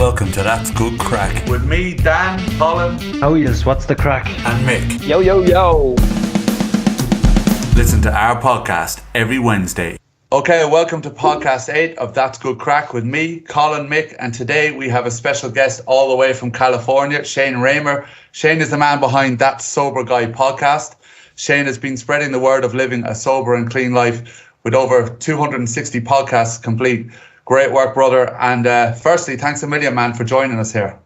Welcome to That's Good Craic. With me, Dan, Colin. How yous? What's the crack? And Mick. Yo, yo, yo. Listen to our podcast every Wednesday. Okay, welcome to podcast 8 of That's Good Craic with me, Colin, Mick, and today we have a special guest all the way from California, Shane Raymer. Shane is the man behind That Sober Guy podcast. Shane has been spreading the word of living a sober and clean life with over 260 podcasts complete. Great work, brother. And firstly, thanks a million, man, for joining us here.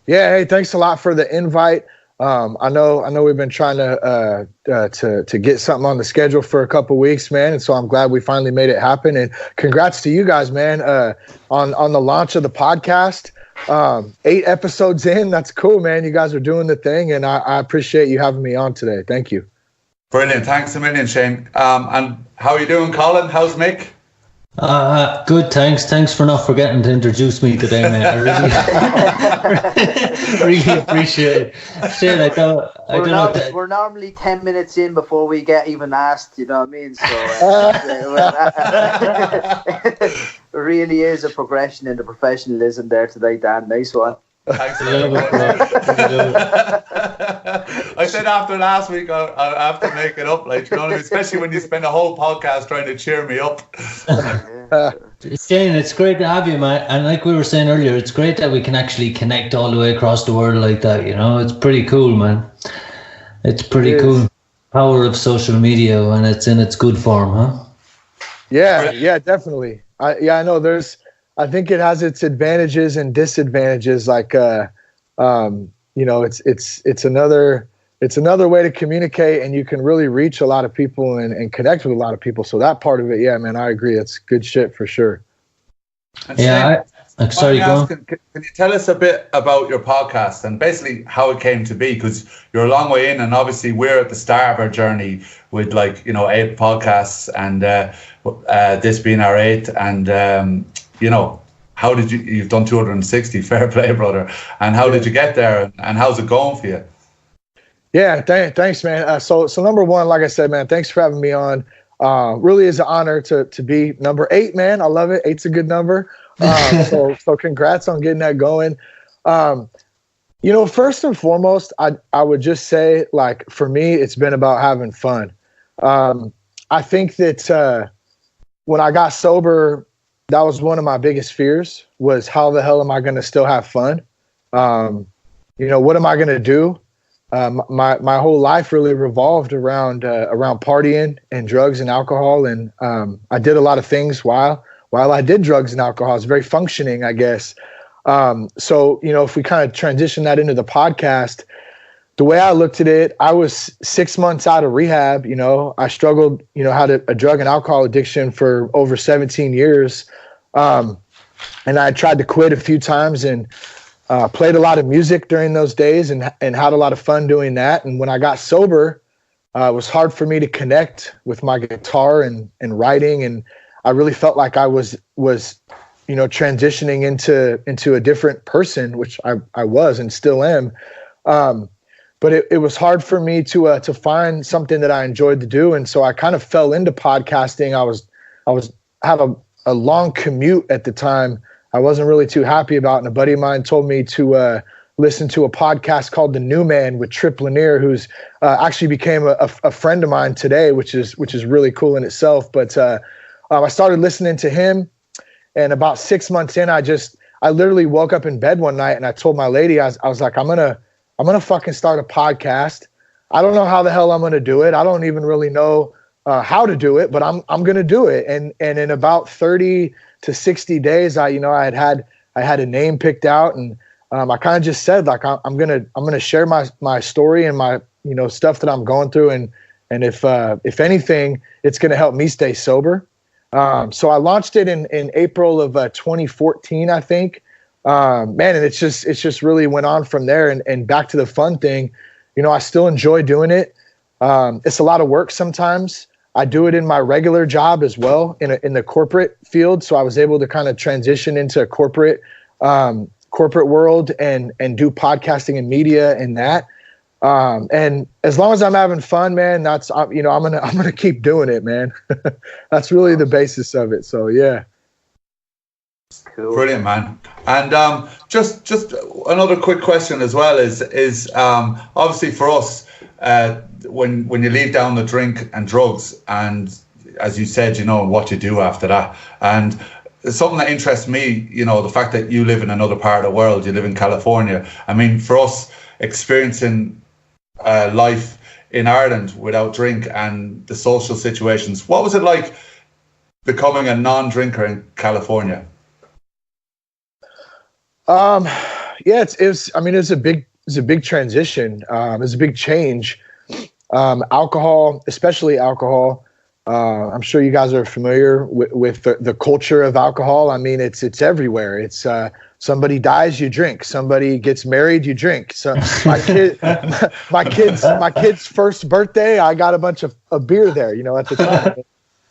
Yeah, hey, thanks a lot for the invite. I know we've been trying to get something on the schedule for a couple weeks, man, and so I'm glad we finally made it happen. And congrats to you guys, man, on the launch of the podcast. 8 episodes in, that's cool, man. You guys are doing the thing, and I appreciate you having me on today. Thank you. Brilliant. Thanks a million, Shane. And how are you doing, Colin? How's Mick? Good, thanks. Thanks for not forgetting to introduce me today, mate. I really appreciate it. Shane, We're normally 10 minutes in before we get even asked, you know what I mean? So it really is a progression in the professionalism there today, Dan. Nice one. Thanks a lot. I said after last week I'll have to make it up, like, you know what I mean? Especially when you spend a whole podcast trying to cheer me up. Shane, it's great to have you, man. And like we were saying earlier, it's great that we can actually connect all the way across the world like that, you know? It's pretty cool, man. It's pretty cool. Power of social media when it's in its good form, huh? Yeah, definitely. I know I think it has its advantages and disadvantages. Like, it's another way to communicate, and you can really reach a lot of people and connect with a lot of people. So that part of it, yeah, man, I agree. It's good shit for sure. And Shane, sorry, go on. Can you tell us a bit about your podcast and basically how it came to be? Because you're a long way in, and obviously we're at the start of our journey with 8 podcasts, and this being our 8th, and how did you've done 260, fair play, brother. And how did you get there, and how's it going for you? Yeah, thanks, man. So number one, like I said, man, thanks for having me on. Really is an honor to be number 8, man. I love it. 8's a good number. So congrats on getting that going. First and foremost, I would just say, like, for me, it's been about having fun. I think that when I got sober, that was one of my biggest fears, was how the hell am I going to still have fun? What am I going to do? My whole life really revolved around partying and drugs and alcohol. And I did a lot of things while I did drugs and alcohol. I was very functioning, I guess. If we kind of transition that into the podcast, the way I looked at it, I was 6 months out of rehab. I struggled, had a drug and alcohol addiction for over 17 years. And I tried to quit a few times, and played a lot of music during those days and had a lot of fun doing that. And when I got sober, it was hard for me to connect with my guitar and writing. And I really felt like I was transitioning into a different person, which I was and still am. But it was hard for me to find something that I enjoyed to do. And so I kind of fell into podcasting. I had a long commute at the time I wasn't really too happy about. And a buddy of mine told me to listen to a podcast called The New Man with Trip Lanier, who's actually became a friend of mine today, which is really cool in itself. But I started listening to him, and about 6 months in, I literally woke up in bed one night and I told my lady, I was like, I'm gonna fucking start a podcast. I don't know how the hell I'm gonna do it. I don't even really know how to do it, but I'm gonna do it. And in about 30 to 60 days, I had a name picked out, and I kind of just said, like, I'm gonna share my story and my stuff that I'm going through, and if anything, it's gonna help me stay sober. So I launched it in April of 2014, I think. And it's just really went on from there. And back to the fun thing, I still enjoy doing it. It's a lot of work sometimes. I do it in my regular job as well, in the corporate field. So I was able to kind of transition into a corporate world and do podcasting and media and that. And as long as I'm having fun, man, I'm gonna keep doing it, man. That's really the basis of it. So yeah. Cool. Brilliant, man. And just another quick question as well is obviously for us, when you leave down the drink and drugs, and as you said, you know, what you do after that. And something that interests me, you know, the fact that you live in another part of the world, you live in California. I mean, for us, experiencing life in Ireland without drink and the social situations, what was it like becoming a non-drinker in California? Yeah, it was. I mean, it was a big transition. It was a big change. Alcohol, especially alcohol. I'm sure you guys are familiar with the culture of alcohol. I mean, it's everywhere. It's somebody dies, you drink. Somebody gets married, you drink. So my kid's first birthday, I got a bunch of beer there, you know, at the time.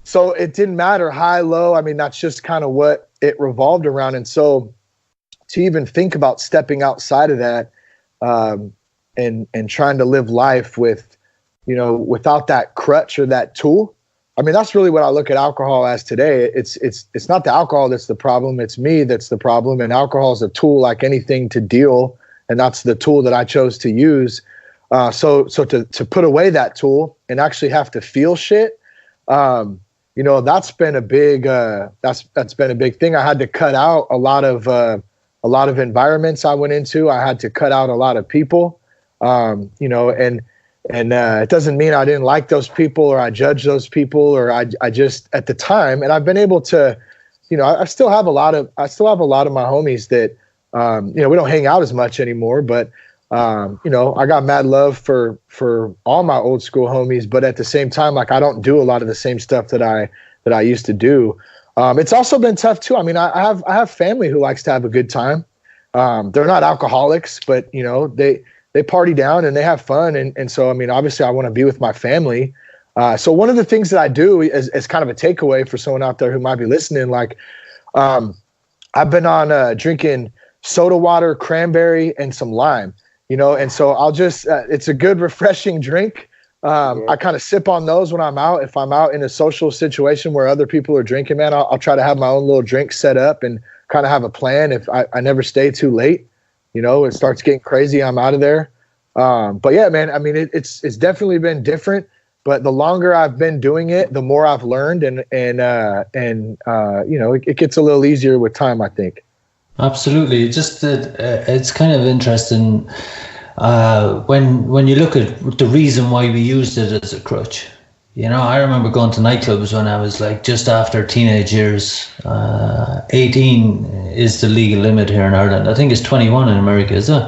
So it didn't matter high, low. I mean, that's just kind of what it revolved around. And so to even think about stepping outside of that and trying to live life with, you know, without that crutch or that tool. I mean, that's really what I look at alcohol as today. It's not the alcohol that's the problem. It's me that's the problem. And alcohol is a tool like anything to deal. And that's the tool that I chose to use. So to put away that tool and actually have to feel shit, you know, that's been a big that's been a big thing. I had to cut out a lot of environments I went into. I had to cut out a lot of people, you know, and it doesn't mean I didn't like those people or I judged those people or I just at the time. And I've been able to, you know, I still have a lot of my homies that, you know, we don't hang out as much anymore, but, you know, I got mad love for all my old school homies, but at the same time, like I don't do a lot of the same stuff that I used to do. It's also been tough too. I mean, I have family who likes to have a good time. They're not alcoholics, but you know, they party down and they have fun. And so, I mean, obviously I want to be with my family. So one of the things that I do as kind of a takeaway for someone out there who might be listening, like, I've been on, drinking soda water, cranberry, and some lime, you know? And so I'll just, it's a good refreshing drink. I kind of sip on those when I'm out. If I'm out in a social situation where other people are drinking, man, I'll try to have my own little drink set up and kind of have a plan. If I never stay too late, you know, it starts getting crazy, I'm out of there. But yeah, man, I mean, it's definitely been different, but the longer I've been doing it, the more I've learned and you know, it gets a little easier with time, I think. Absolutely. Just that it's kind of interesting when you look at the reason why we used it as a crutch. You know, I remember going to nightclubs when I was like just after teenage years. 18 is the legal limit here in Ireland. I think it's 21 in America, is it?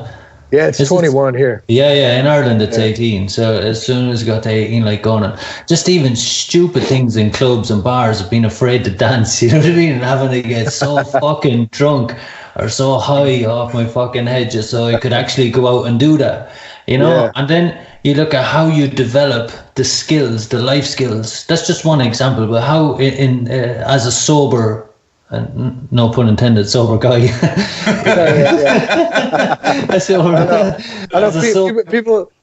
Yeah, it's 21 here. Yeah, in Ireland it's 18. So as soon as you got to 18, like going on, just even stupid things in clubs and bars of being afraid to dance, you know what I mean? And having to get so fucking drunk or so high off my fucking head just so I could actually go out and do that, you know? Yeah. And then you look at how you develop the skills, the life skills. That's just one example, but how as a sober, and no pun intended, sober guy. I know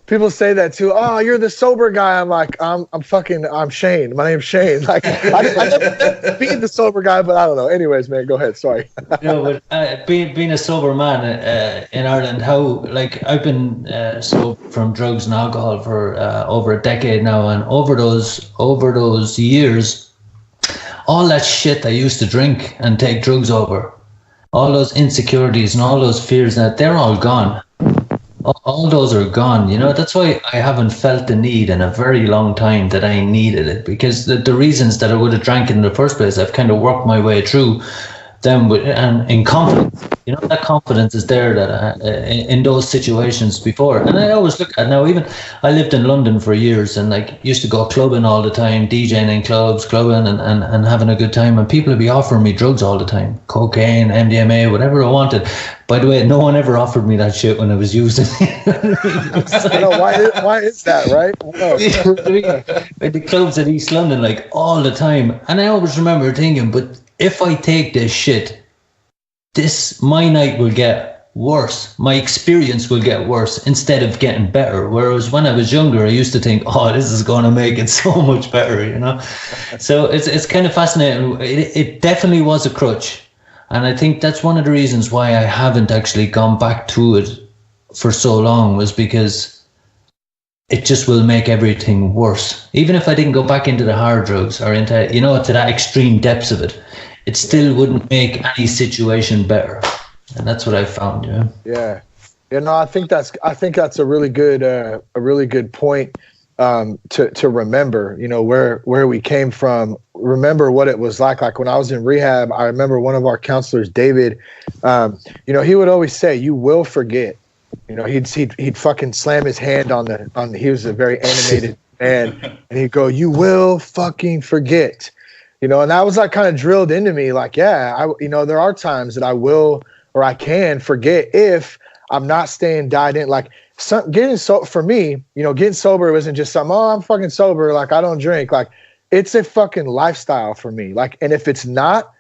people say that too. Oh, you're the sober guy. I'm like, I'm Shane. My name's Shane. Like, I never be the sober guy, but I don't know. Anyways, man, go ahead. Sorry. No, but being a sober man in Ireland, how, like, I've been sober from drugs and alcohol for over a decade now, and over those years, all that shit I used to drink and take drugs over, all those insecurities and all those fears, that they're all gone. All those are gone, you know. That's why I haven't felt the need in a very long time that I needed it, because the reasons that I would have drank it in the first place, I've kind of worked my way through them and in confidence. You know, that confidence is there that in those situations before. And I always look at now, even I lived in London for years and like used to go clubbing all the time, DJing in clubs, clubbing and having a good time. And people would be offering me drugs all the time, cocaine, MDMA, whatever I wanted. By the way, no one ever offered me that shit when I was using it. I know, why is that, right? At the clubs in East London, like all the time. And I always remember thinking, but if I take this shit, my night will get worse. My experience will get worse instead of getting better. Whereas when I was younger, I used to think, oh, this is going to make it so much better, you know? So it's kind of fascinating. It definitely was a crutch. And I think that's one of the reasons why I haven't actually gone back to it for so long, was because it just will make everything worse. Even if I didn't go back into the hard drugs or into, to that extreme depths of it, it still wouldn't make any situation better. And that's what I've found, Yeah. No, I think that's a really good point to remember, where we came from, remember what it was like. Like when I was in rehab, I remember one of our counselors, David, he would always say, you will forget. He'd fucking slam his hand on he was a very animated man, and he'd go, you will fucking forget, and that was like kind of drilled into me. Like, yeah, there are times that I will, or I can forget if I'm not staying dialed in. Like for me, getting sober wasn't just something, oh, I'm fucking sober, like I don't drink. Like it's a fucking lifestyle for me. Like, and if it's not,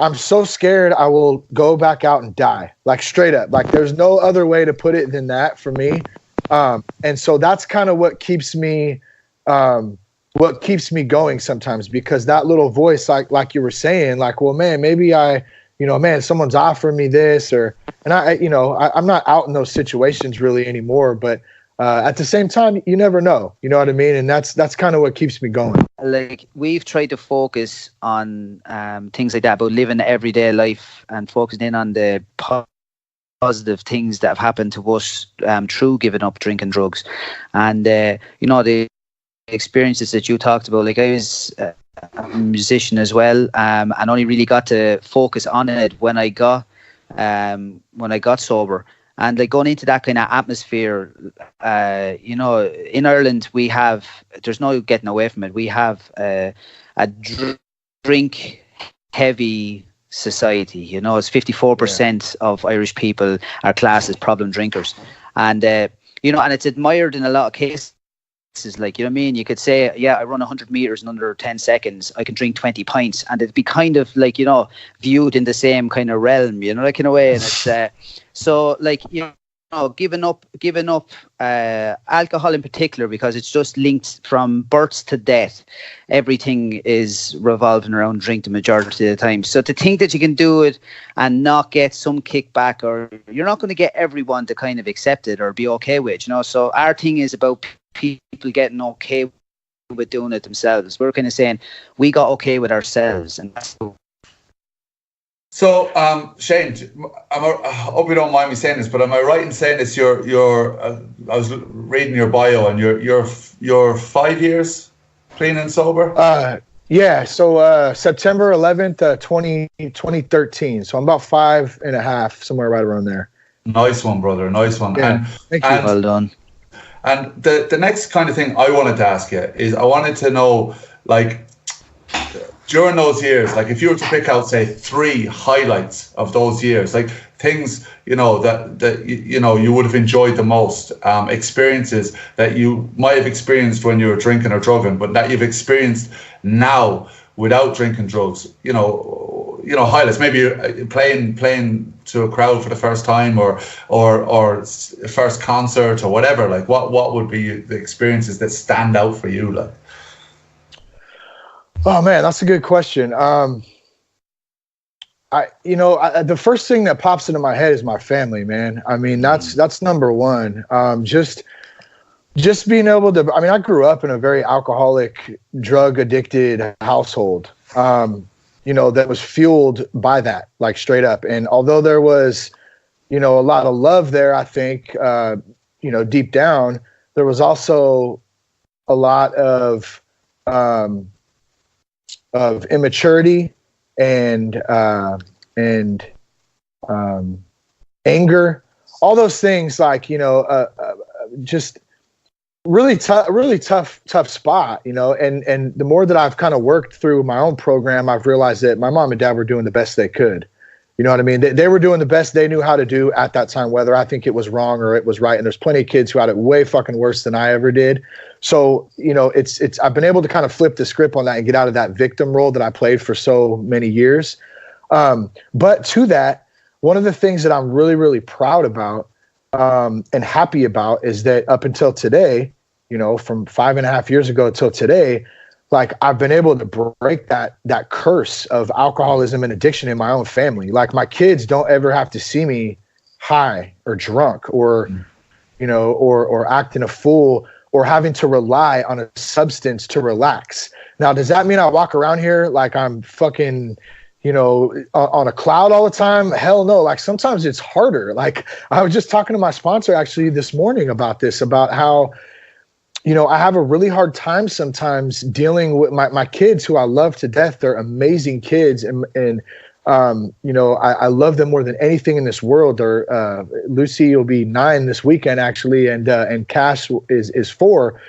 I'm so scared I will go back out and die, like straight up. Like there's no other way to put it than that for me. And so that's kind of what keeps me going sometimes, because that little voice, like you were saying, like, well, man, maybe someone's offering me this, and I'm not out in those situations really anymore, but at the same time, you never know, you know what I mean? And that's kind of what keeps me going. Like we've tried to focus on things like that, about living the everyday life and focusing in on the positive things that have happened to us through giving up drinking drugs. And the experiences that you talked about, like I was a musician as well, and only really got to focus on it when I got sober. And like going into that kind of atmosphere, in Ireland there's no getting away from it. We have a drink heavy society. It's 54% of Irish people are classed as problem drinkers, and and it's admired in a lot of cases. Like, you could say, yeah, I run 100 meters in under 10 seconds. I can drink 20 pints, and it'd be kind of like, viewed in the same kind of realm, like in a way. And it's so like, giving up alcohol in particular, because it's just linked from birth to death. Everything is revolving around drink the majority of the time. So to think that you can do it and not get some kickback, or you're not going to get everyone to kind of accept it or be okay with, So our thing is about people getting okay with doing it themselves. We're kind of saying we got okay with ourselves, and that's so. Shane, I hope you don't mind me saying this, but am I right in saying this? You're I was reading your bio, and you're 5 years clean and sober. Yeah. So September 11th, 2013. So I'm about 5.5, somewhere right around there. Nice one, brother. Nice one. Yeah, thank you. Well done. And the next kind of thing I wanted to ask you is, I wanted to know, like, during those years, like if you were to pick out, say, 3 highlights of those years, like things, that you would have enjoyed the most, experiences that you might have experienced when you were drinking or drugging, but that you've experienced now without drinking drugs, highlights, maybe you're playing to a crowd for the first time, or first concert or whatever. Like what would be the experiences that stand out for you? Like, oh man, that's a good question. The first thing that pops into my head is my family, man. I mean, that's number one. Just being able to, I grew up in a very alcoholic, drug addicted household. That was fueled by that, like straight up. And although there was, a lot of love there, I think, deep down, there was also a lot of immaturity and anger, all those things, like, just really tough spot, and the more that I've kind of worked through my own program, I've realized that my mom and dad were doing the best they could. You know what I mean? They were doing the best they knew how to do at that time, whether I think it was wrong or it was right. And there's plenty of kids who had it way fucking worse than I ever did. So, it's I've been able to kind of flip the script on that and get out of that victim role that I played for so many years. But to that, one of the things that I'm really, really proud about and happy about is that up until today, from 5.5 years ago till today, like I've been able to break that curse of alcoholism and addiction in my own family. Like my kids don't ever have to see me high or drunk or, you know, or acting a fool or having to rely on a substance to relax. Now, does that mean I walk around here like I'm fucking, you know, on a cloud all the time? Hell no. Like sometimes it's harder. Like I was just talking to my sponsor actually this morning about this, about how, you know, I have a really hard time sometimes dealing with my kids who I love to death. They're amazing kids. And you know, I love them more than anything in this world. Or Lucy will be 9 this weekend actually. And Cash is 4.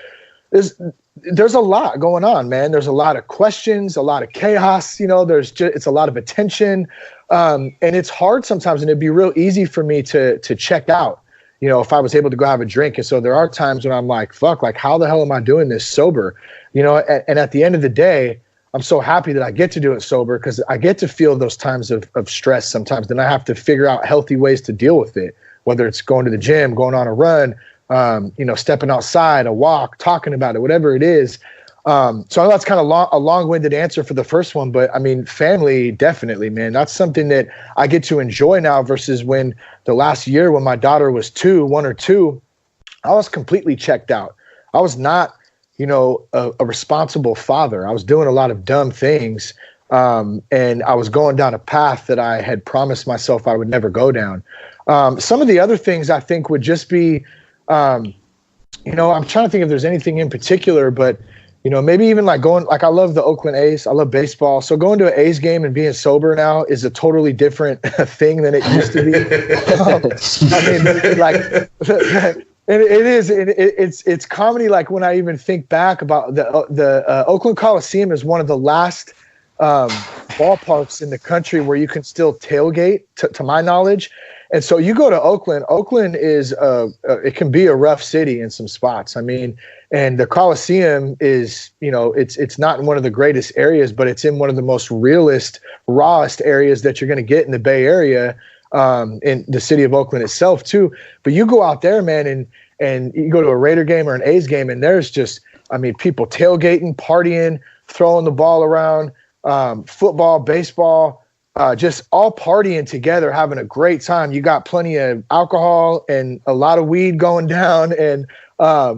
There's a lot going on, man. There's a lot of questions, a lot of chaos, you know, it's a lot of attention. And it's hard sometimes, and it'd be real easy for me to check out, you know, if I was able to go have a drink. And so there are times when I'm like, fuck, like how the hell am I doing this sober? You know, and at the end of the day, I'm so happy that I get to do it sober because I get to feel those times of stress sometimes. Then I have to figure out healthy ways to deal with it, whether it's going to the gym, going on a run, you know, stepping outside, a walk, talking about it, whatever it is. So I know that's kind of a long-winded answer for the first one, but I mean, family, definitely, man. That's something that I get to enjoy now versus when the last year when my daughter was 1 or 2, I was completely checked out. I was not, you know, a responsible father. I was doing a lot of dumb things, and I was going down a path that I had promised myself I would never go down. Some of the other things I think would just be, you know, I'm trying to think if there's anything in particular, but, you know, maybe even like I love the Oakland A's. I love baseball. So going to an A's game and being sober now is a totally different thing than it used to be. I mean, like, it's comedy. Like when I even think back about the Oakland Coliseum is one of the last ballparks in the country where you can still tailgate, to my knowledge. And so you go to Oakland. Oakland is it can be a rough city in some spots. I mean, and the Coliseum is, you know, it's not in one of the greatest areas, but it's in one of the most rawest areas that you're going to get in the Bay Area, in the city of Oakland itself too. But you go out there, man, and you go to a Raider game or an A's game, and there's just, I mean, people tailgating, partying, throwing the ball around, football, baseball. Just all partying together, having a great time. You got plenty of alcohol and a lot of weed going down, and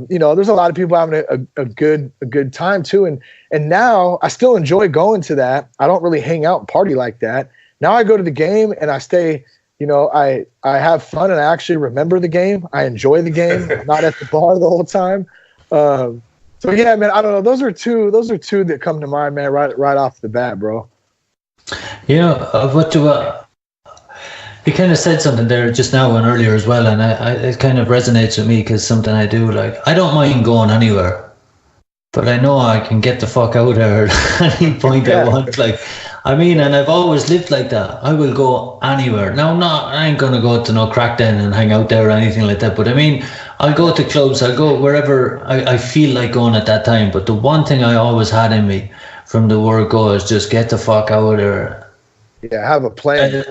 you know, there's a lot of people having a good time too. And now I still enjoy going to that. I don't really hang out and party like that. Now I go to the game and I stay. You know, I have fun and I actually remember the game. I enjoy the game, not at the bar the whole time. So yeah, man, I don't know. Those are two that come to mind, man, right off the bat, bro. Yeah, you kind of said something there just now and earlier as well, and it kind of resonates with me because something I do. Like, I don't mind going anywhere, but I know I can get the fuck out there at any point I want. Like, I mean, and I've always lived like that. I will go anywhere. Now, I ain't gonna go to no crack den and hang out there or anything like that. But I mean, I'll go to clubs. I'll go wherever I feel like going at that time. But the one thing I always had in me from the word go is just get the fuck out of there. Yeah, have a plan.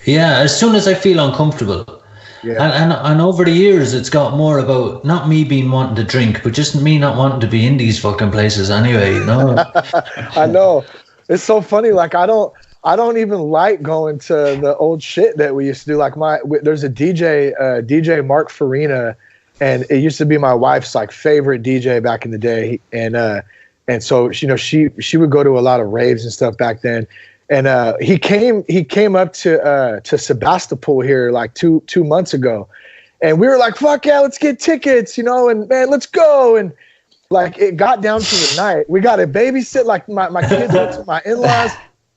Yeah, as soon as I feel uncomfortable. Yeah. And over the years, it's got more about not me being wanting to drink, but just me not wanting to be in these fucking places anyway, you know? I know. It's so funny. Like, I don't even like going to the old shit that we used to do. Like there's a DJ Mark Farina, and it used to be my wife's like favorite DJ back in the day. And so, you know, she would go to a lot of raves and stuff back then. And he came up to Sebastopol here like two months ago, and we were like, fuck yeah, let's get tickets, you know, and man, let's go. And like, it got down to the night. We got a babysit, like my kids went to my in-laws,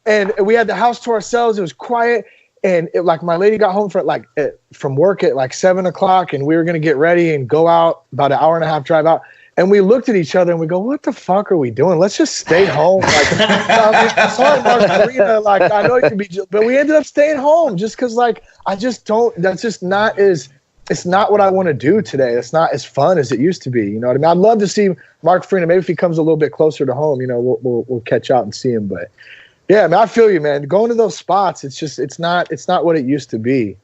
and we had the house to ourselves. It was quiet. And like my lady got home from work at like 7:00, and we were going to get ready and go out, about an hour and a half drive out. And we looked at each other and we go, what the fuck are we doing? Let's just stay home. Like, sorry, Margarita, like, I know it can be, but we ended up staying home just because, like, that's just not it's not what I want to do today. It's not as fun as it used to be. You know what I mean? I'd love to see Mark Farina. Maybe if he comes a little bit closer to home, you know, we'll catch out and see him. But yeah, man, I feel you, man. Going to those spots, it's not what it used to be.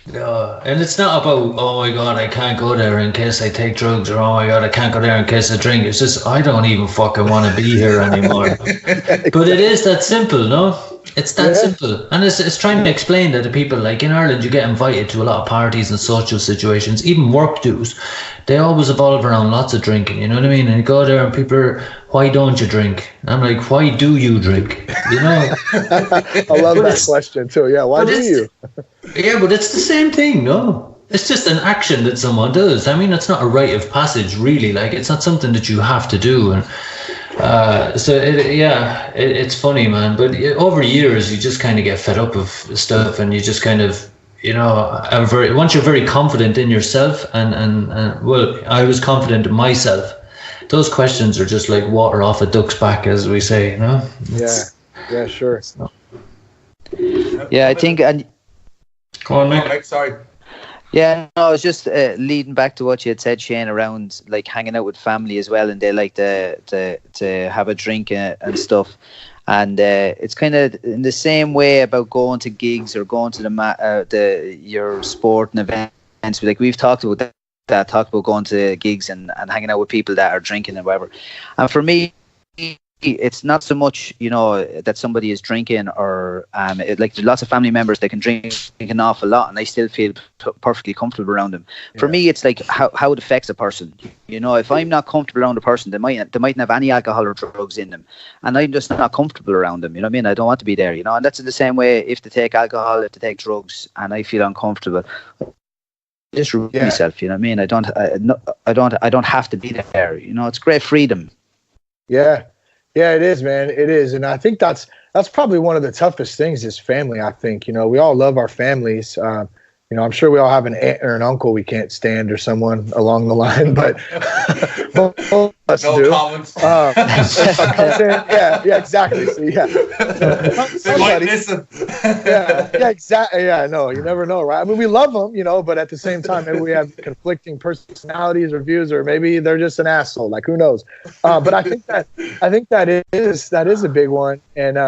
And it's not about, oh my God, I can't go there in case I take drugs, or oh my God, I can't go there in case I drink. It's just, I don't even fucking want to be here anymore. But it is that simple, no? It's that simple. And it's trying to explain that to people. Like in Ireland, you get invited to a lot of parties and social situations, even work dues. They always evolve around lots of drinking, you know what I mean? And you go there and people are, why don't you drink? And I'm like, why do you drink? You know? I love that question too. Yeah, why do you? Yeah, but it's the same thing, no? It's just an action that someone does. I mean, it's not a rite of passage, really. Like, it's not something that you have to do. And it's funny, man. But over years, you just kind of get fed up of stuff, and you just kind of, you know, once you're very confident in yourself, and well, I was confident in myself. Those questions are just like water off a duck's back, as we say, you know? Yeah, sure. Yeah, I think, and go on, Mick. Sorry. yeah, no, I was just leading back to what you had said, Shane, around like hanging out with family as well, and they like to have a drink and stuff. And it's kind of in the same way about going to gigs or going to your sporting events. Like we've talked about talked about going to gigs and hanging out with people that are drinking and whatever. And for me, it's not so much, you know, that somebody is drinking or like lots of family members that can drink an awful lot and I still feel perfectly comfortable around them. Yeah. For me, it's like how it affects a person. You know, if I'm not comfortable around a person, they mightn't have any alcohol or drugs in them, and I'm just not comfortable around them. You know what I mean? I don't want to be there. You know, and that's in the same way if they take alcohol, if they take drugs, and I feel uncomfortable. Just remove myself. You know what I mean? I don't have to be there. You know, it's great freedom. Yeah. Yeah, it is, man. It is. And I think that's probably one of the toughest things is family, I think. You know, we all love our families. You know, I'm sure we all have an aunt or an uncle we can't stand or someone along the line, but most of us do. Comments. Yeah, exactly. So, yeah. They might listen. Yeah, exactly. Yeah, no, you never know, right? I mean, we love them, you know, but at the same time, maybe we have conflicting personalities or views, or maybe they're just an asshole. Like, who knows? But I think that is a big one, and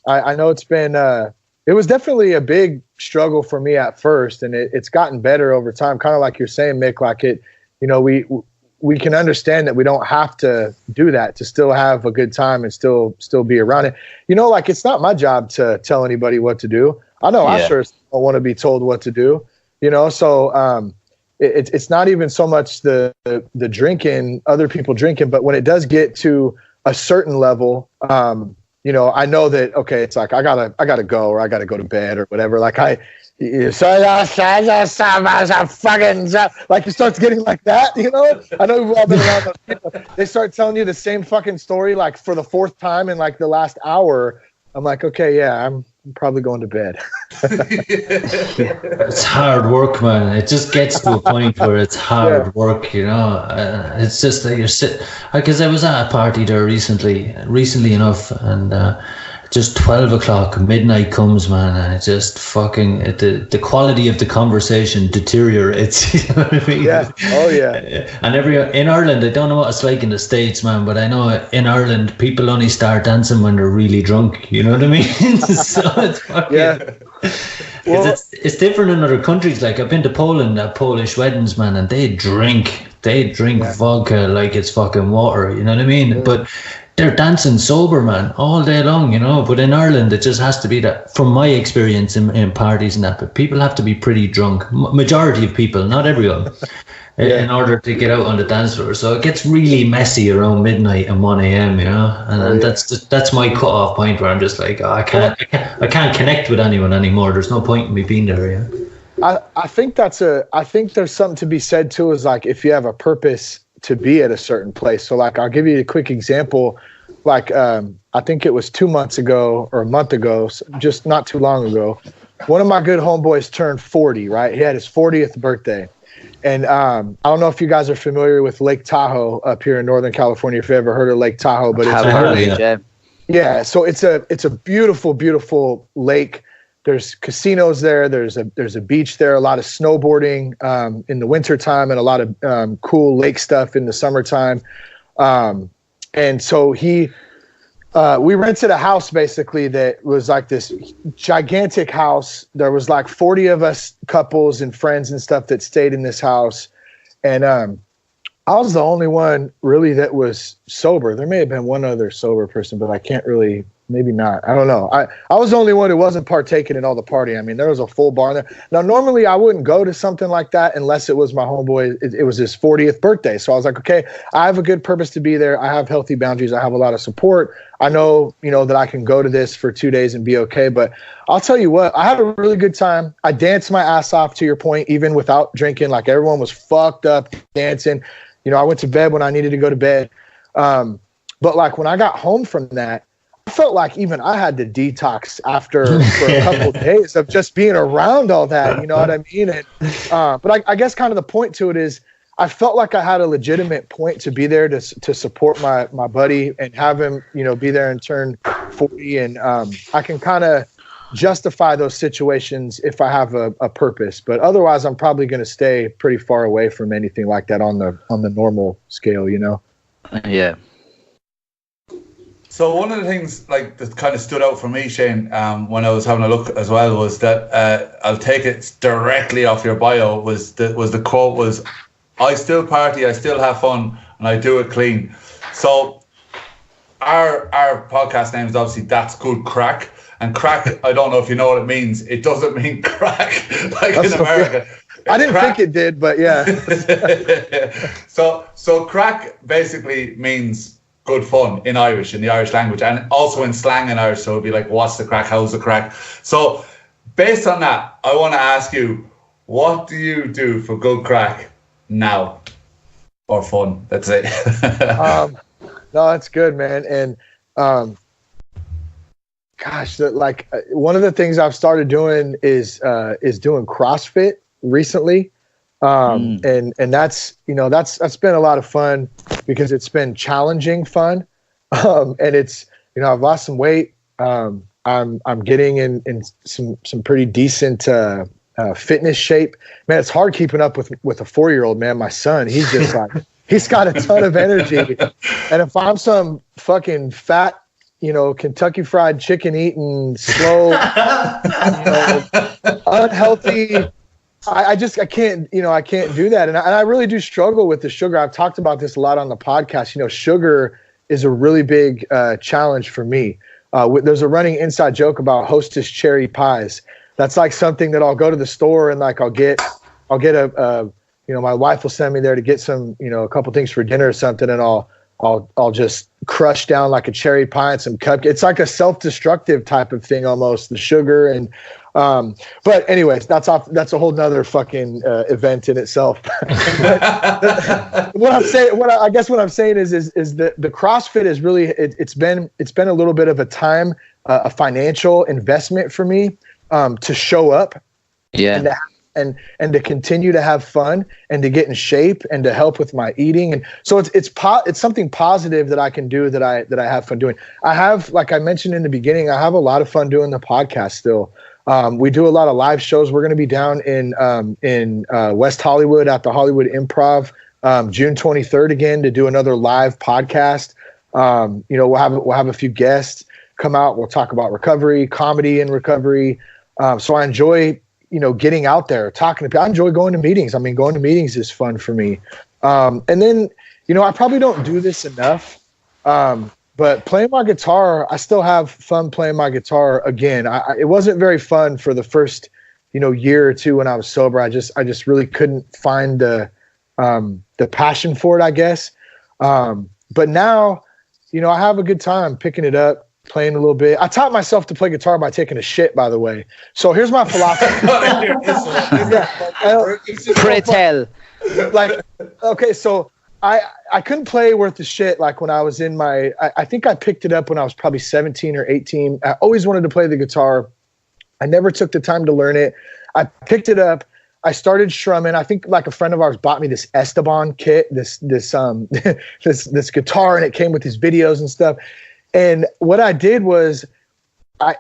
I know it's been. It was definitely a big struggle for me at first, and it's gotten better over time. Kind of like you're saying, Mick, like it, you know, we can understand that we don't have to do that to still have a good time and still be around it. You know, like it's not my job to tell anybody what to do. I know I sure don't want to be told what to do, you know? So it's not even so much the drinking, other people drinking, but when it does get to a certain level, you know, I know that, okay, it's like, I gotta go, or I gotta go to bed or whatever. Like like it starts getting like that, you know? I know we've all been around those people. They start telling you the same fucking story, like for the fourth time in like the last hour. I'm like, okay, yeah, I'm probably going to bed. It's hard work, man. It just gets to a point where it's hard work, you know. It's just like you're sitting, because I was at a party there recently enough, and just 12 o'clock, midnight comes, man, and it just fucking, the quality of the conversation deteriorates, you know what I mean? Yeah, oh yeah. And in Ireland, I don't know what it's like in the States, man, but I know in Ireland, people only start dancing when they're really drunk, you know what I mean? So it's fucking... Well, it's different in other countries. Like I've been to Poland at Polish weddings, man, and they drink vodka like it's fucking water, you know what I mean? Yeah. But they're dancing sober, man, all day long, you know. But in Ireland, it just has to be that, from my experience in parties and that, but people have to be pretty drunk. Majority of people, not everyone, in order to get out on the dance floor. So it gets really messy around midnight and 1 a.m., you know. And that's my cut-off point where I'm just like, I can't connect with anyone anymore. There's no point in me being there, yeah. I think there's something to be said too, is like if you have a purpose to be at a certain place. So like, I'll give you a quick example. Like, I think it was 2 months ago or a month ago, just not too long ago, one of my good homeboys turned 40, right? He had his 40th birthday. And I don't know if you guys are familiar with Lake Tahoe up here in Northern California, if you ever heard of Lake Tahoe, but so it's a beautiful, beautiful lake. There's casinos there. There's a beach there, a lot of snowboarding in the wintertime, and a lot of cool lake stuff in the summertime. And so he we rented a house basically that was like this gigantic house. There was like 40 of us couples and friends and stuff that stayed in this house. And I was the only one really that was sober. There may have been one other sober person, but I can't really, maybe not. I don't know. I was the only one who wasn't partaking in all the party. I mean, there was a full bar there. Now, normally I wouldn't go to something like that unless it was my homeboy. It was his 40th birthday. So I was like, okay, I have a good purpose to be there. I have healthy boundaries. I have a lot of support. I know, that I can go to this for 2 days and be okay. But I'll tell you what, I had a really good time. I danced my ass off, to your point, even without drinking. Like, everyone was fucked up dancing. I went to bed when I needed to go to bed. But like, when I got home from that, I felt like even I had to detox for a couple of days of just being around all that. You know what I mean? And, but I guess kind of the point to it is I felt like I had a legitimate point to be there to support my buddy and have him, be there and turn 40. And I can kind of justify those situations if I have a purpose. But otherwise, I'm probably going to stay pretty far away from anything like that on the normal scale, Yeah. So one of the things like that kind of stood out for me, Shane, when I was having a look as well, was that I'll take it directly off your bio. Was the quote was, "I still party, I still have fun, and I do it clean." So our podcast name is obviously That's Good Craic, and crack, I don't know if you know what it means. It doesn't mean crack like in America. I didn't think it did, but yeah. So crack basically means good fun in Irish, in the Irish language, and also in slang in Irish. So it'd be like, what's the crack? How's the crack? So based on that, I want to ask you, what do you do for Good Craic now? Or fun, let's say. No, that's good, man. And gosh, one of the things I've started doing is doing CrossFit recently. And that's been a lot of fun because it's been challenging fun. And it's, I've lost some weight. I'm getting in some pretty decent fitness shape. Man, it's hard keeping up with a 4-year-old, man. My son, he's just like, he's got a ton of energy. And if I'm some fucking fat, Kentucky Fried Chicken eating, slow, unhealthy, I can't do that. And I really do struggle with the sugar. I've talked about this a lot on the podcast. Sugar is a really big challenge for me. There's a running inside joke about Hostess cherry pies. That's like something that I'll go to the store and like I'll get my wife will send me there to get some, a couple things for dinner or something, and I'll just crush down like a cherry pie and some cupcakes. It's like a self-destructive type of thing almost, the sugar. And but anyways, that's a whole nother fucking event in itself. What I'm saying is that the CrossFit is really it's been a little bit of a financial investment for me to show up. Yeah. And to continue to have fun and to get in shape and to help with my eating. And so it's something positive that I can do that I have fun doing. I have, like I mentioned in the beginning, I have a lot of fun doing the podcast still. We do a lot of live shows. We're going to be down in West Hollywood at the Hollywood Improv June 23rd again to do another live podcast. We'll have a few guests come out. We'll talk about recovery, comedy and recovery. So I enjoy getting out there, talking to people. I enjoy going to meetings. I mean, going to meetings is fun for me. And then, I probably don't do this enough. But playing my guitar, I still have fun playing my guitar again. It wasn't very fun for the first, year or two when I was sober. I just really couldn't find the passion for it, I guess. But now, I have a good time picking it up, playing a little bit. I taught myself to play guitar by taking a shit, by the way. So here's my philosophy. Okay, so I couldn't play worth the shit like when I was in I think I picked it up when I was probably 17 or 18. I always wanted to play the guitar. I never took the time to learn it. I picked it up. I started strumming. I think like a friend of ours bought me this Esteban kit, this guitar, and it came with his videos and stuff. And what I did was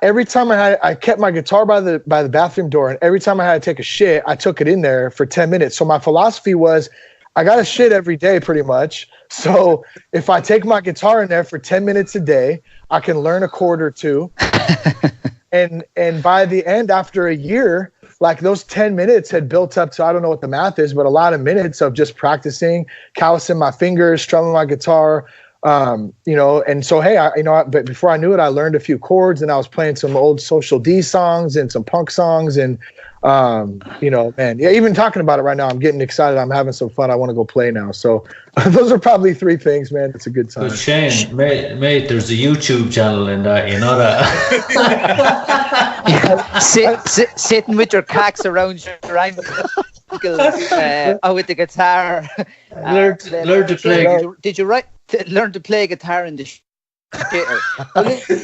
every time I kept my guitar by the bathroom door, and every time I had to take a shit, I took it in there for 10 minutes. So my philosophy was I got to shit every day pretty much. So if I take my guitar in there for 10 minutes a day, I can learn a chord or two. and by the end, after a year, like those 10 minutes had built up to, I don't know what the math is, but a lot of minutes of just practicing, callousing my fingers, strumming my guitar, and so, hey, but before I knew it, I learned a few chords and I was playing some old Social D songs and some punk songs. And, man, yeah, even talking about it right now, I'm getting excited. I'm having some fun. I want to go play now. So those are probably 3 things, man. It's a good time. But Shane, mate, there's a YouTube channel in that, you know that. Sitting with your cocks around your ankles with the guitar. Learn to play. Did you learn to play guitar in the shitter?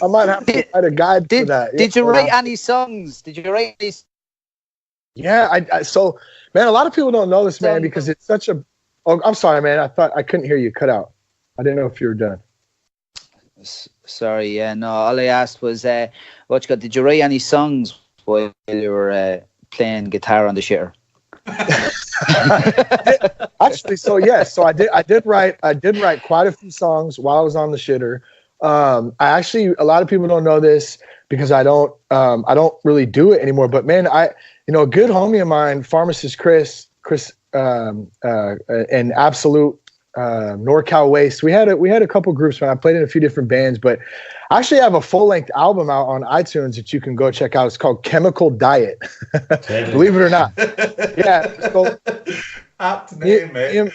I might have to write a guide for that. Did you write any songs? Yeah, so, man, a lot of people don't know this, man, because it's such a... Oh, I'm sorry, man. I thought I couldn't hear you. Cut out. I didn't know if you were done. Sorry, yeah, no. All I asked was, did you write any songs while you were playing guitar on the shitter? Actually, so yes, so I did write quite a few songs while I was on the shitter. A lot of people don't know this because I don't really do it anymore. But man, a good homie of mine, pharmacist Chris, and Absolute NorCal Waste. We had a couple groups, man. I played in a few different bands, but I actually have a full-length album out on iTunes that you can go check out. It's called Chemical Diet. Believe it or not. Yeah. So apt name, mate.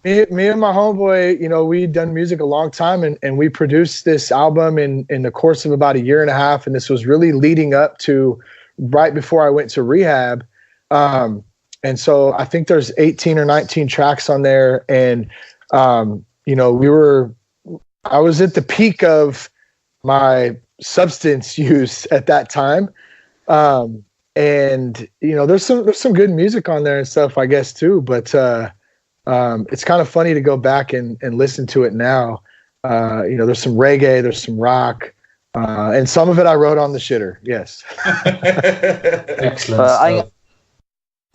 Me and my homeboy, we'd done music a long time, and we produced this album in the course of about a year and a half. And this was really leading up to right before I went to rehab. And so I think there's 18 or 19 tracks on there. And, I was at the peak of my substance use at that time. There's some good music on there and stuff, I guess, too. But it's kind of funny to go back and listen to it now. There's some reggae, there's some rock, and some of it I wrote on the shitter. Yes. Excellent.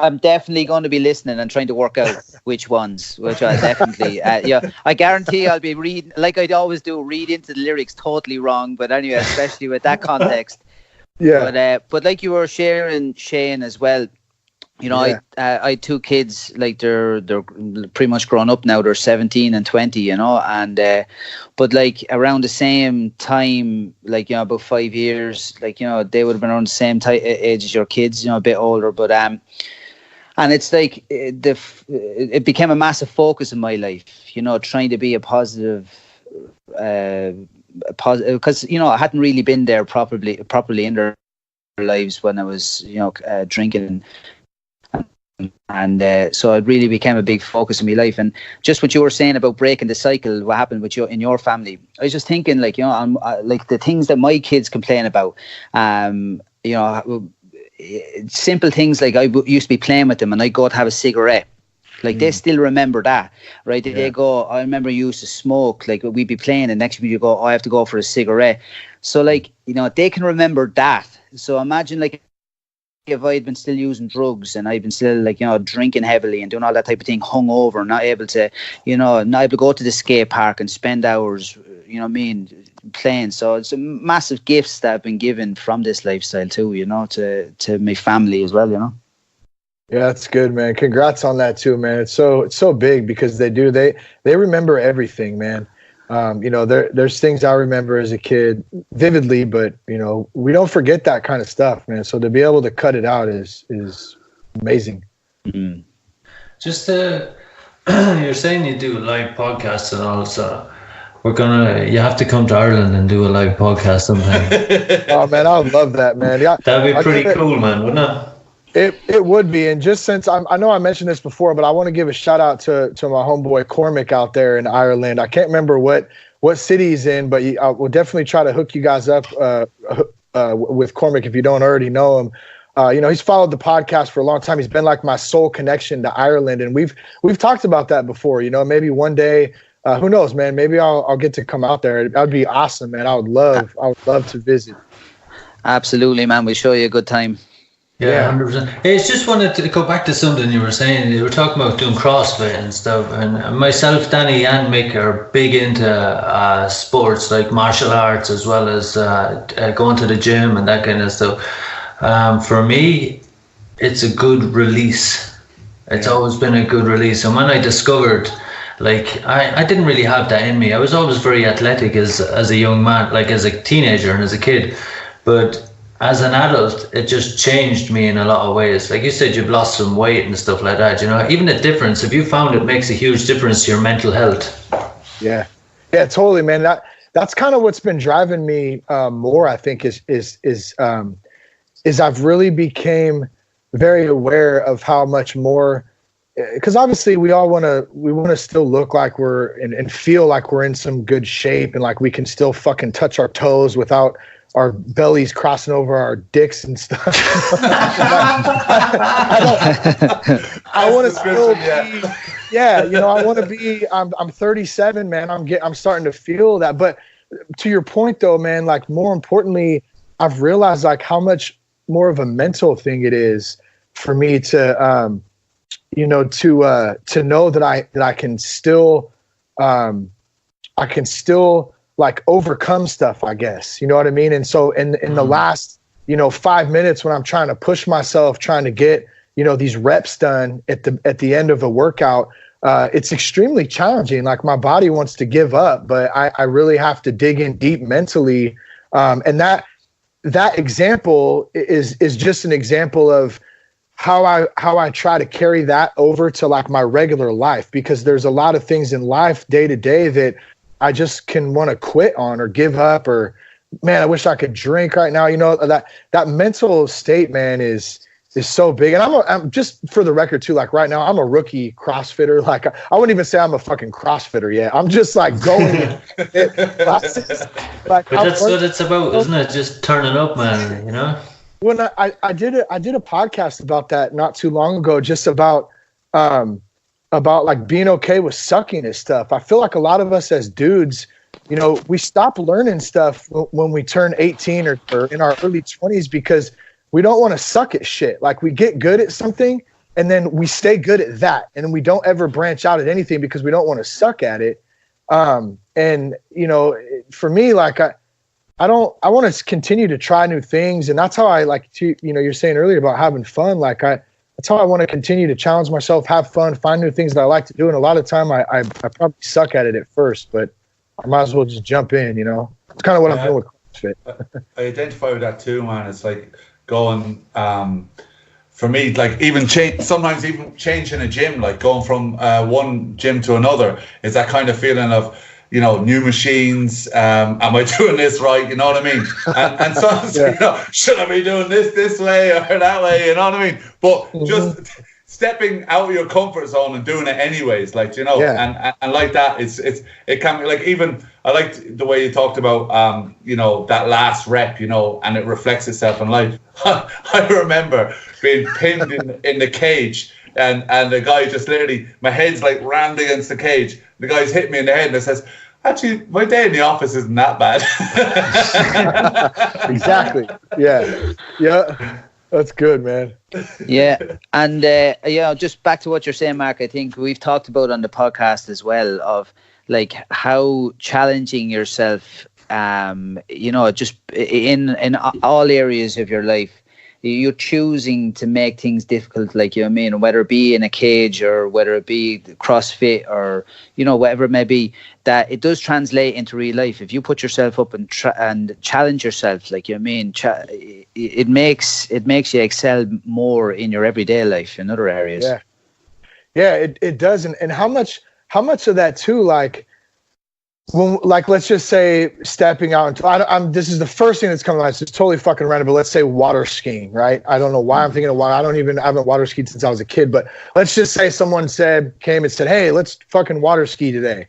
I'm definitely going to be listening and trying to work out which ones, which I definitely, I guarantee I'll be reading, like I always do, read into the lyrics totally wrong. But anyway, especially with that context. Yeah. But like you were sharing, Shane, as well, I had 2 kids, like they're pretty much grown up now. They're 17 and 20, and but like around the same time, like, about 5 years, like, they would have been around the same age as your kids, a bit older, but and it's like it became a massive focus in my life, trying to be a positive, because I hadn't really been there properly in their lives when I was drinking. And so it really became a big focus in my life. And just what you were saying about breaking the cycle, what happened with you in your family, I was just thinking, like, like the things that my kids complain about, simple things like I used to be playing with them and I'd go to have a cigarette. Like they still remember that, right? Yeah. They go, I remember you used to smoke, like we'd be playing and next week you go, I have to go for a cigarette. So like, they can remember that. So imagine like if I'd been still using drugs and I'd been still like, drinking heavily and doing all that type of thing, hungover, not able to go to the skate park and spend hours, playing. So it's a massive gifts that have been given from this lifestyle too, to my family as well, Yeah, that's good, man. Congrats on that too, man. It's so big because they remember everything, man. There's things I remember as a kid vividly, but we don't forget that kind of stuff, man. So to be able to cut it out is amazing. Mm-hmm. Just you're saying you do live podcasts and all, so you have to come to Ireland and do a live podcast sometime. Oh man, I would love that, man. Yeah, that'd be pretty cool, man, wouldn't it? It would be, and just since I know I mentioned this before, but I want to give a shout out to my homeboy Cormac out there in Ireland. I can't remember what city he's in, but I will definitely try to hook you guys up with Cormac if you don't already know him. He's followed the podcast for a long time. He's been like my sole connection to Ireland, and we've talked about that before. Maybe one day, who knows, man? Maybe I'll get to come out there. That'd be awesome, man. I would love to visit. Absolutely, man. We'll show you a good time. Yeah, 100%. Hey, it's just wanted to go back to something you were saying. You were talking about doing CrossFit and stuff, and myself, Danny, and Mick are big into sports like martial arts, as well as going to the gym and that kind of stuff. For me, it's a good release. It's always been a good release. And when I discovered, like, I didn't really have that in me. I was always very athletic as a young man, like as a teenager and as a kid, but as an adult, it just changed me in a lot of ways. Like you said, you've lost some weight and stuff like that. You know, even the difference, if you found it makes a huge difference to your mental health. Yeah, totally, man. That's kind of what's been driving me more. I think is I've really became very aware of how much more. Because obviously we want to still look like we're and feel like we're in some good shape and like we can still fucking touch our toes without our bellies crossing over our dicks and stuff. I want to still be, I want to be, I'm 37, man. I'm starting to feel that. But to your point though, man, like more importantly, I've realized like how much more of a mental thing it is for me to, to know that I can still, like overcome stuff, I guess, you know what I mean? And so in the last, 5 minutes when I'm trying to push myself, trying to get, these reps done at the end of a workout, it's extremely challenging. Like my body wants to give up, but I really have to dig in deep mentally. And that example is just an example of how I try to carry that over to like my regular life, because there's a lot of things in life day to day that I just can want to quit on or give up, or man, I wish I could drink right now. That mental state, man, is so big. And I'm just for the record too, like right now I'm a rookie CrossFitter. Like I wouldn't even say I'm a fucking CrossFitter yet. I'm just like going classes. Like, but that's what it's about, isn't it? Just turning up, man, When I did a podcast about that not too long ago, just about like being okay with sucking and stuff. I feel like a lot of us as dudes, we stop learning stuff when we turn 18 or in our early 20s because we don't want to suck at shit. Like we get good at something and then we stay good at that. And we don't ever branch out at anything because we don't want to suck at it. And for me, like I want to continue to try new things. And that's how I like to, you're saying earlier about having fun. Like that's how I want to continue to challenge myself, have fun, find new things that I like to do. And a lot of time I probably suck at it at first, but I might as well just jump in, It's kind of what I'm doing with CrossFit. I identify with that too, man. It's like going, for me, like sometimes even changing a gym, like going from one gym to another, is that kind of feeling of, new machines. Am I doing this right? You know what I mean? And sometimes, should I be doing this way or that way? You know what I mean? But just stepping out of your comfort zone and doing it anyways, like, and like that, it can be like, even I liked the way you talked about, that last rep, and it reflects itself in life. I remember being pinned in the cage. And the guy just literally, my head's like rammed against the cage. The guy's hit me in the head and it says, actually, my day in the office isn't that bad. Exactly. Yeah. That's good, man. Yeah. And, just back to what you're saying, Mark, I think we've talked about on the podcast as well of like how challenging yourself, just in all areas of your life. You're choosing to make things difficult, like, whether it be in a cage or whether it be CrossFit or, whatever it may be, that it does translate into real life. If you put yourself up and challenge yourself, like, it makes you excel more in your everyday life in other areas. Yeah, it does. And how much of that too, like, when, like, let's just say stepping out into, this is the first thing that's coming to mind. It's totally fucking random, but let's say water skiing, right? I don't know why I'm thinking of water. I haven't water skied since I was a kid, but let's just say someone came and said, hey, let's fucking water ski today.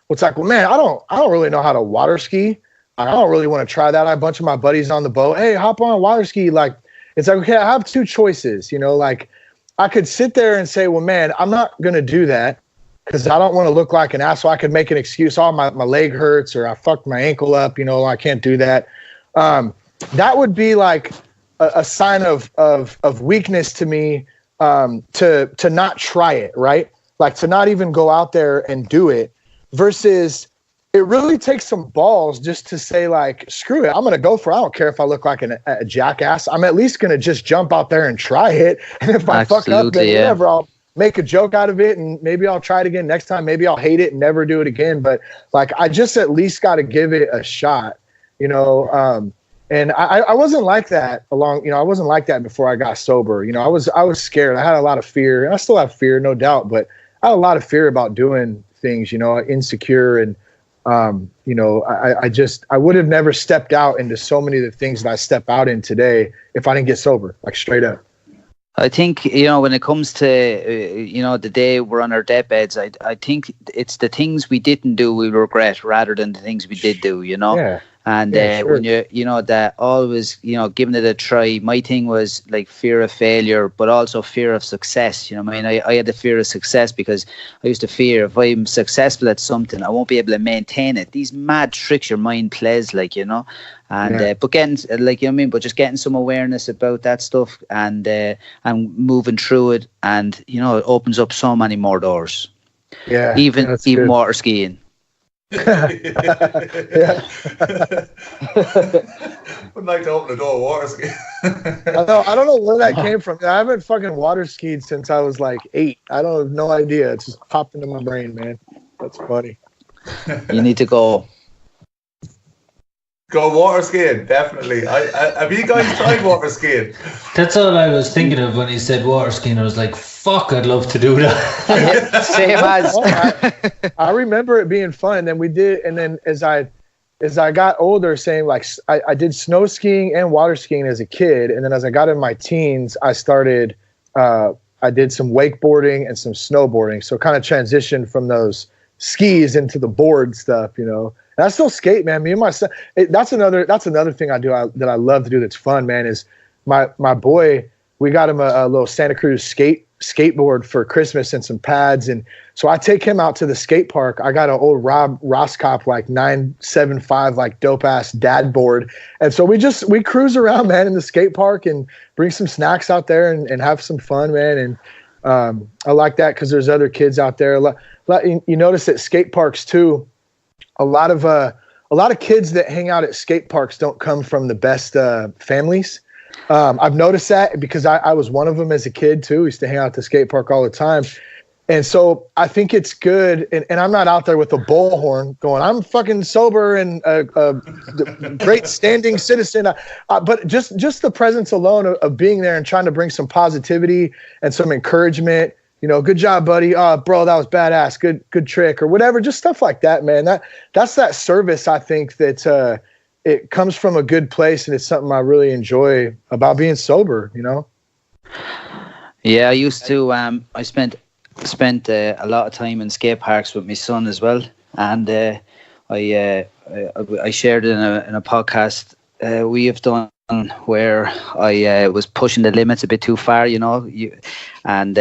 Well, it's like, well, man, I don't really know how to water ski. I don't really want to try that. I have a bunch of my buddies on the boat. Hey, hop on water ski. Like, it's like, okay, I have two choices, like I could sit there and say, well, man, I'm not going to do that, because I don't want to look like an asshole. I could make an excuse. Oh, my leg hurts, or I fucked my ankle up. I can't do that. That would be like a sign of weakness to me to not try it, right? Like to not even go out there and do it, versus it really takes some balls just to say like, screw it, I'm going to go for it. I don't care if I look like a jackass. I'm at least going to just jump out there and try it. And if I fuck up, then whatever, I'll make a joke out of it and maybe I'll try it again next time. Maybe I'll hate it and never do it again. But like, I just at least got to give it a shot, you know? And I wasn't like that I wasn't like that before I got sober. You know, I was scared. I had a lot of fear, and I still have fear, no doubt, but I had a lot of fear about doing things, you know, insecure. And, you know, I would have never stepped out into so many of the things that I step out in today if I didn't get sober, like straight up. I think, you know, when it comes to, you know, the day we're on our deathbeds, I think it's the things we didn't do we regret rather than the things we did do, you know? Yeah. And sure. when you know, that always, you know, giving it a try, my thing was like fear of failure, but also fear of success. You know what I mean? I had the fear of success because I used to fear if I'm successful at something, I won't be able to maintain it. These mad tricks your mind plays, like, you know, and but getting, like, you know what I mean, but just getting some awareness about that stuff and moving through it, and, you know, it opens up so many more doors. Yeah. Even good. water skiing. Yeah. Would like to open the door water ski. I don't know where that came from. I haven't fucking water skied since I was like 8. I don't have no idea. It just popped into my brain, man. That's funny. You need to go. Go water skiing, definitely. Have you guys tried water skiing? That's all I was thinking of when he said water skiing. I was like, fuck, I'd love to do that. Same as. I remember it being fun. And then we did, and then as I got older, saying like, I did snow skiing and water skiing as a kid. And then as I got in my teens, I started, I did some wakeboarding and some snowboarding. So kind of transitioned from those skis into the board stuff, you know. And I still skate, man. Me and my son. That's another thing I do that I love to do. That's fun, man. Is my boy. We got him a little Santa Cruz skateboard for Christmas and some pads, and so I take him out to the skate park. I got an old Rob Roscop like 975 like dope ass dad board, and so we cruise around, man, in the skate park and bring some snacks out there and have some fun, man. And I like that because there's other kids out there. You notice at skate parks too. A lot of kids that hang out at skate parks don't come from the best families. I've noticed that because I was one of them as a kid too. I used to hang out at the skate park all the time. And so I think it's good. And I'm not out there with a bullhorn going, I'm fucking sober and a great standing citizen. But just the presence alone of being there and trying to bring some positivity and some encouragement. You know, good job, buddy. Oh, bro, that was badass. Good trick or whatever. Just stuff like that, man. That's that service. I think that it comes from a good place, and it's something I really enjoy about being sober. You know. Yeah, I used to. I spent a lot of time in skate parks with my son as well, and I shared it in a podcast we have done where I was pushing the limits a bit too far, you know, and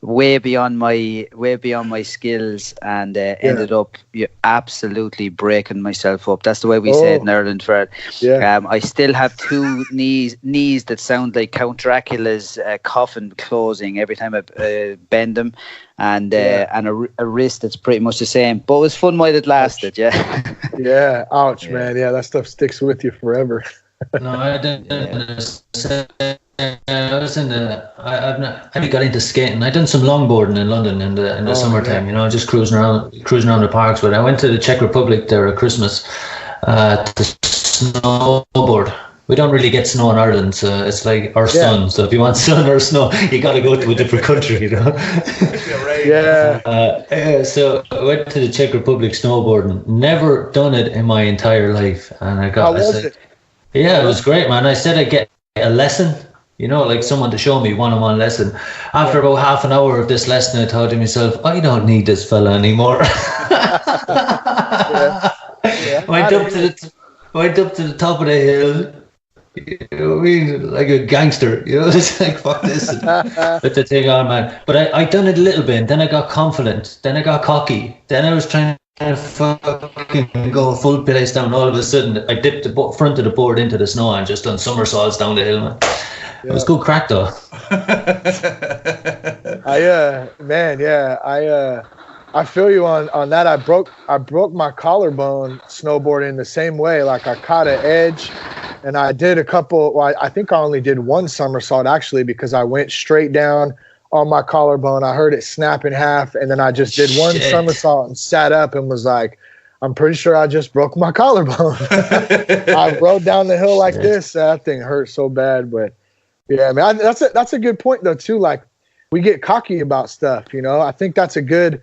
way beyond my skills, and ended up absolutely breaking myself up. That's the way we say it in Ireland, Fred. Yeah. I still have two knees that sound like Count Dracula's coffin closing every time I bend them, and a wrist that's pretty much the same. But it was fun while it lasted. Yeah. Yeah. Ouch, man. Yeah, that stuff sticks with you forever. No, I didn't. I was in the. I haven't got into skating. I done some longboarding in London in the summertime. You know, just cruising around the parks. But I went to the Czech Republic there at Christmas to snowboard. We don't really get snow in Ireland, so it's like our sun. So if you want sun or snow, you got to go to a different country, you know. So I went to the Czech Republic snowboarding. Never done it in my entire life, and I got. How was it? Yeah, it was great, man. I said I'd get a lesson, you know, like someone to show me one-on-one lesson. After about half an hour of this lesson, I thought to myself, I don't need this fella anymore. Went up to the top of the hill, you know what I mean, like a gangster, you know, it's like, fuck this. Put the thing on, man. But I done it a little bit, and then I got confident, then I got cocky, then I was trying And fucking go full pace down. All of a sudden, I dipped the front of the board into the snow and just done somersaults down the hill, man. Yeah. It was good crack, though. I feel you on that. I broke my collarbone snowboarding the same way. Like I caught an edge, and I did a couple. Well, I think I only did one somersault actually because I went straight down on my collarbone. I heard it snap in half, and then I just did one somersault and sat up and was like, I'm pretty sure I just broke my collarbone. I rode down the hill like this. That thing hurt so bad. But yeah, man, that's a good point though too. Like we get cocky about stuff, you know. I think that's a good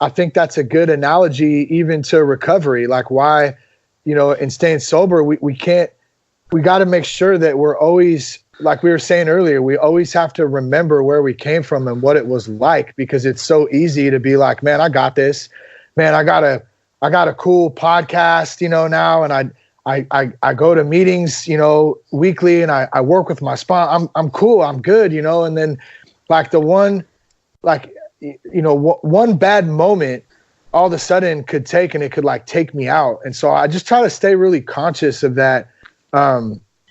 analogy even to recovery. Like why, you know, in staying sober, we got to make sure that we're always, like we were saying earlier, we always have to remember where we came from and what it was like, because it's so easy to be like, man, I got this, man. I got a cool podcast, you know, now. And I go to meetings, you know, weekly, and I work with my sponsor. I'm cool. I'm good, you know. And then like one bad moment all of a sudden could take like take me out. And so I just try to stay really conscious of that.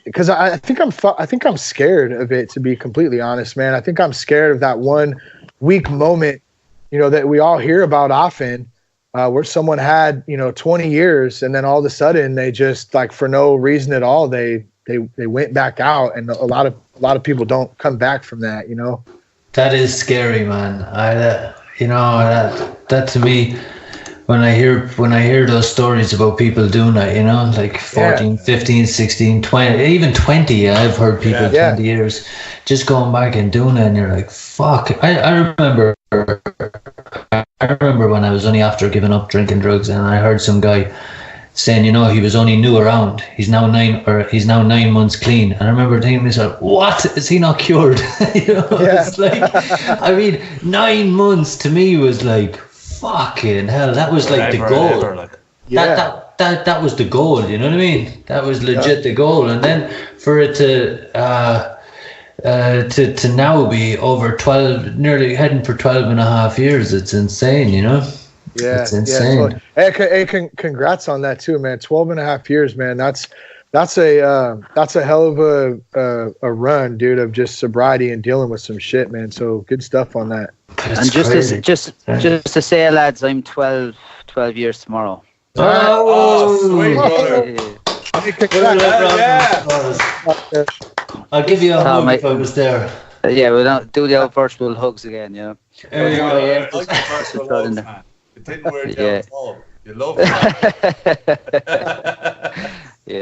Because I think I'm scared of it, to be completely honest, man. I think I'm scared of that one weak moment, you know, that we all hear about often, where someone had, you know, 20 years and then all of a sudden they just, like, for no reason at all, they went back out, and a lot of people don't come back from that, you know. That is scary, man. That to me, when I hear those stories about people doing that, you know, like 14, 15, 16, 20, even 20, I've heard people 20 years just going back and doing it, and you're like, fuck. I remember when I was only after giving up drinking drugs, and I heard some guy saying, you know, he was only new around. He's now 9 months clean. And I remember thinking to myself, what? Is he not cured? You know, it's like, I mean, 9 months to me was like, fucking hell. That was like the goal. That was the goal. You know what I mean? That was legit the goal. And then for it to now be over 12, nearly heading for 12 and a half years, it's insane, you know? Yeah, it's insane. Yeah, hey, congrats on that too, man. 12 and a half years, man. That's a hell of a run, dude, of just sobriety and dealing with some shit, man. So good stuff on that. And just to say, lads, I'm 12 years tomorrow. Sweet, brother. I'll give you a hug if I was there. Yeah, we'll not do the old virtual hugs again, you know. There you go. It didn't wear down at all. You love it.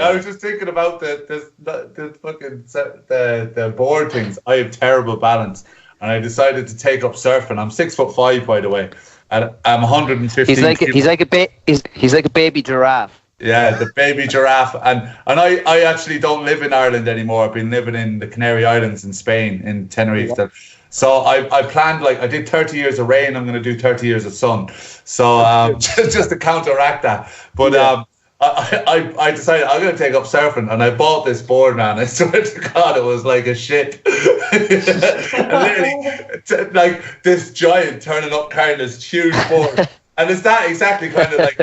I was just thinking about the fucking the board things. I have terrible balance, and I decided to take up surfing. I'm 6'5", by the way, and I'm 115. He's like a baby giraffe. Yeah, the baby giraffe, and I actually don't live in Ireland anymore. I've been living in the Canary Islands in Spain, in Tenerife. Yeah. So I planned, like, I did 30 years of rain. I'm going to do 30 years of sun. So just to counteract that. But I decided I'm going to take up surfing, and I bought this board, man. I swear to God, it was like a shit. Literally, like this giant turning up carrying this huge board. And it's that exactly kind of like,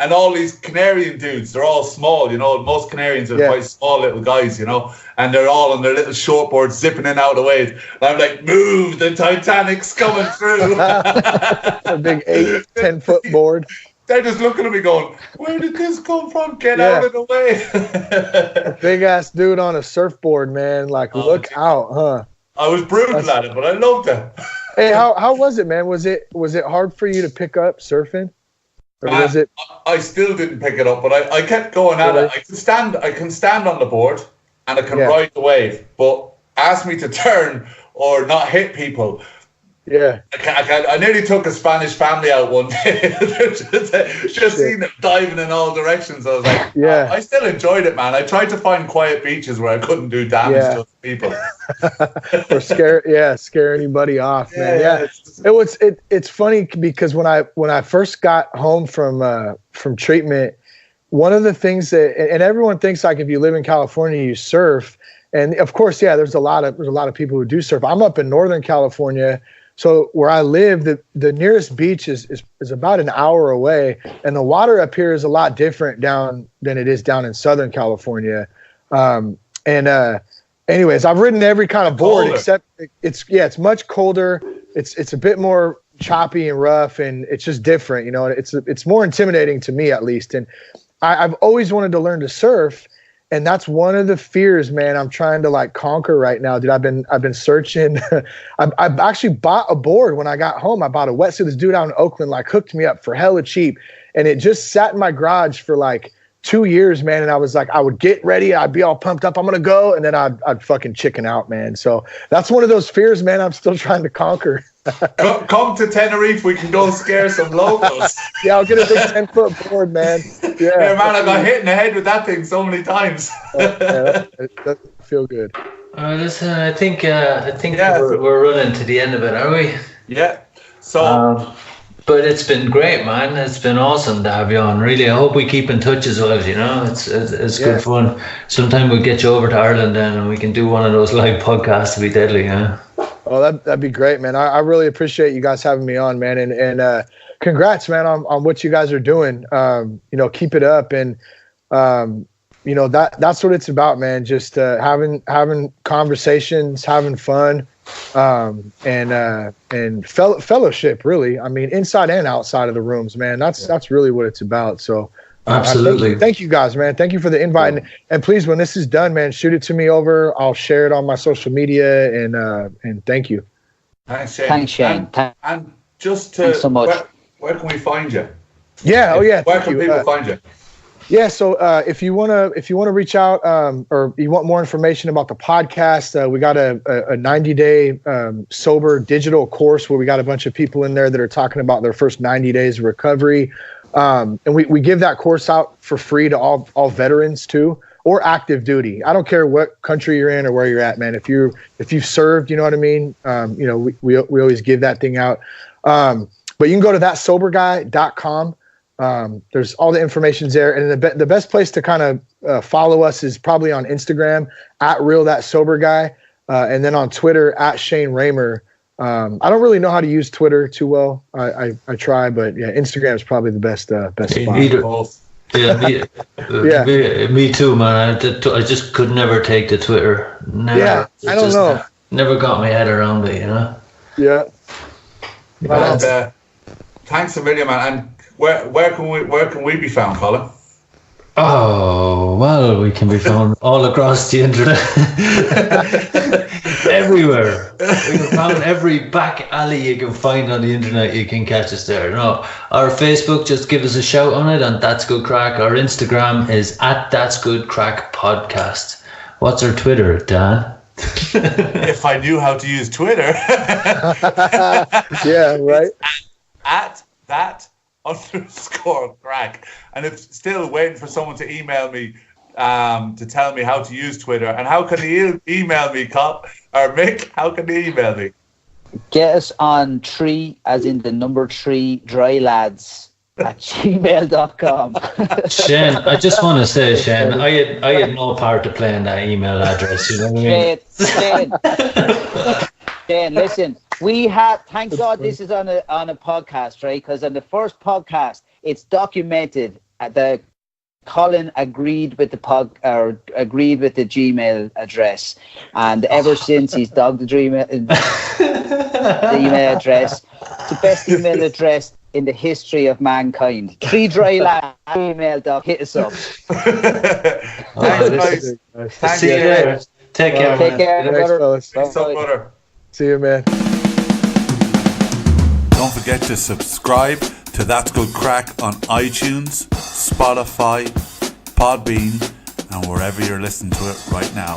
and all these Canarian dudes, they're all small, you know. Most Canarians are quite small little guys, you know, and they're all on their little shortboards zipping in and out of the waves. And I'm like, move, the Titanic's coming through. A big 8-10 foot board. They're just looking at me going, where did this come from? Get out of the way. A big ass dude on a surfboard, man. Like, look out, huh? I was brutal at it, but I loved it. Hey, how was it, man? Was it hard for you to pick up surfing? Or was it? I still didn't pick it up, but I kept going at it. I can stand on the board and I can ride the wave, but ask me to turn or not hit people. Yeah, I nearly took a Spanish family out one day. just seeing them diving in all directions. I was like, I still enjoyed it, man. I tried to find quiet beaches where I couldn't do damage to other people. Or scare anybody off, man. Yeah. It's funny because when I first got home from treatment, one of the things that, and everyone thinks, like, if you live in California, you surf, and of course, there's a lot of people who do surf. I'm up in Northern California, So where I live, the nearest beach is about an hour away, and the water up here is a lot different down than it is down in Southern California. Anyways, I've ridden every kind of board except it's much colder. It's a bit more choppy and rough, and it's just different. You know, it's more intimidating to me, at least. And I've always wanted to learn to surf. And that's one of the fears, man, I'm trying to like conquer right now, dude. I've been searching. I've actually bought a board when I got home. I bought a wetsuit. This dude out in Oakland like hooked me up for hella cheap. And it just sat in my garage for like 2 years, man. And I was like, I would get ready. I'd be all pumped up. I'm going to go. And then I'd fucking chicken out, man. So that's one of those fears, man, I'm still trying to conquer. Come to Tenerife. We can go scare some locals. Yeah, I'll get a big 10-foot board, man. Yeah, man, I got hit in the head with that thing so many times. That feel good. Listen, I think we're running to the end of it, are we? Yeah. So, but it's been great, man. It's been awesome to have you on. Really, I hope we keep in touch as well. You know, it's good fun. Sometime we'll get you over to Ireland then, and we can do one of those live podcasts. It'd be deadly, huh? Oh, that'd be great, man. I really appreciate you guys having me on, man. And congrats, man, on what you guys are doing. You know, keep it up. And, you know, that's what it's about, man. Just having conversations, having fun, and fellowship, really. I mean, inside and outside of the rooms, man. That's really what it's about. So absolutely. Thank you guys, man. Thank you for the invite. And please, when this is done, man, shoot it to me over. I'll share it on my social media, and thank you. Thanks, Shane. Thanks, Shane. And just to, thanks so much. Where can we find you? Yeah. Where can people find you? Yeah. So if you wanna reach out, or you want more information about the podcast, we got a 90-day sober digital course where we got a bunch of people in there that are talking about their first 90 days of recovery. And we give that course out for free to all veterans too, or active duty. I don't care what country you're in or where you're at, man. If you've served, you know what I mean? You know, we always give that thing out. But you can go to thatsoberguy.com. There's all the information's there. And the best place to kind of follow us is probably on Instagram @realthatsoberguy, and then on Twitter @ShaneRaymer. I don't really know how to use Twitter too well. I try, but yeah, Instagram is probably the best spot. Me too, man. I just could never take to Twitter. Never. Yeah, I don't know. Never got my head around it, you know. Yeah. And, thanks a million, man. And where can we be found, Colin? Oh, well, we can be found all across the internet. Everywhere. We can found every back alley you can find on the internet. You can catch us there. No, our Facebook, just give us a shout on it, and That's Good Craic. Our Instagram is @That'sGoodCrackPodcast. What's our Twitter, Dan? If I knew how to use Twitter. Yeah, right. @that_crack. And if still waiting for someone to email me to tell me how to use Twitter. And how can he email me, Mick? How can he email me? Get us on 3, as in the number 3, drylads @gmail.com. Shane, I just want to say, Shane, I had no part to play in that email address. You know what I mean? Shane, listen. We have, thank God this is on a podcast, right? Because on the first podcast, it's documented that Colin agreed with the Gmail address, and ever since he's dogged the email address, it's the best email address in the history of mankind. 3 dry lads email. Hit us up. Thanks. See you later. Take care. Take care, brother. Thanks, brother. See you, man. Don't forget to subscribe to That's Good Craic on iTunes, Spotify, Podbean, and wherever you're listening to it right now.